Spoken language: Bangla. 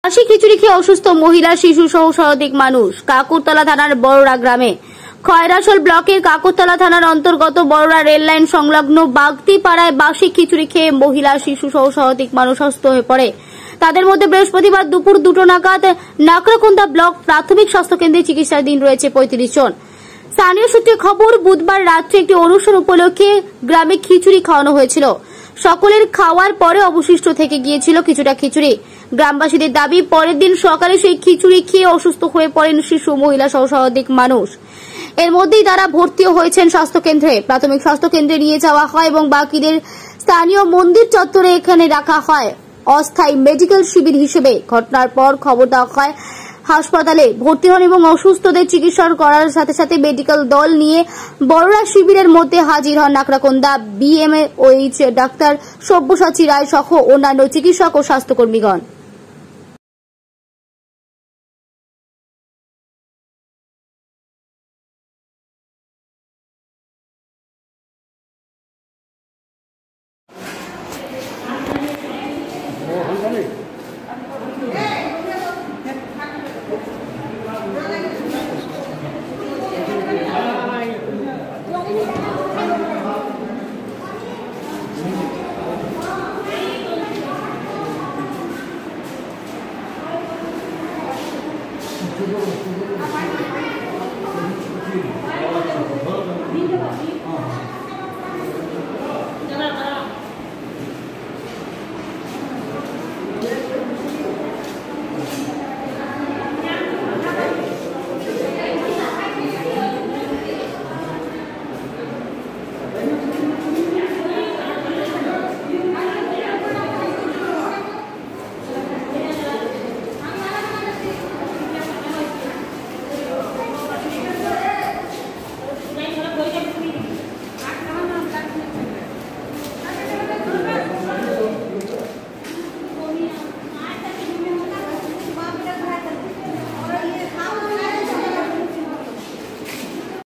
বাসি খিচুড়ি খেয়ে অসুস্থ মহিলা, শিশু সহ শতাধিক মানুষ। কাকুরতলা থানার বড়রা গ্রামে। খয়রাশোল ব্লকের কাকুরতলা থানার অন্তর্গত বড়রা রেললাইন সংলগ্ন বাগতিপাড়ায় বাসি খিচুড়ি খেয়ে মহিলা, শিশু সহ শতাধিক মানুষ অসুস্থ হয়ে পড়ে। তাদের মধ্যে বৃহস্পতিবার দুপুর 2টো নাগাদ নাকরাকুন্দা ব্লক প্রাথমিক স্বাস্থ্যকেন্দ্রে চিকিৎসাধীন রয়েছে 35 জন। স্থানীয় সূত্রে খবর, বুধবার রাত্রে একটি অনুষ্ঠান উপলক্ষে গ্রামে খিচুড়ি খাওয়ানো হয়েছিল। সকলের খাওয়ার পরে অবশিষ্ট থেকে গিয়েছিল কিছুটা খিচুড়ি। গ্রামবাসীদের দাবি, পরের দিন সকালে সেই খিচুড়ি খেয়ে অসুস্থ হয়ে পড়েন শিশু, মহিলা সহ শতাধিক মানুষ। এর মধ্যেই তারা ভর্তিও হয়েছেন স্বাস্থ্যকেন্দ্রে। প্রাথমিক স্বাস্থ্যকেন্দ্রে নিয়ে যাওয়া হয় এবং বাকিদের স্থানীয় মন্দির চত্বরে এখানে রাখা হয় অস্থায়ী মেডিকেল শিবির হিসেবে। ঘটনার পর খবর দেওয়া হয় হাসপাতালে ভর্তি হন এবং অসুস্থদের চিকিৎসা করার সাথে সাথে মেডিকেল দল নিয়ে বড়রা শিবিরের মধ্যে হাজির হন নাকরাকুন্দা BMOH ডাক্তার সব্যসাচী রায় সহ অন্যান্য চিকিৎসক ও স্বাস্থ্যকর্মীগণ।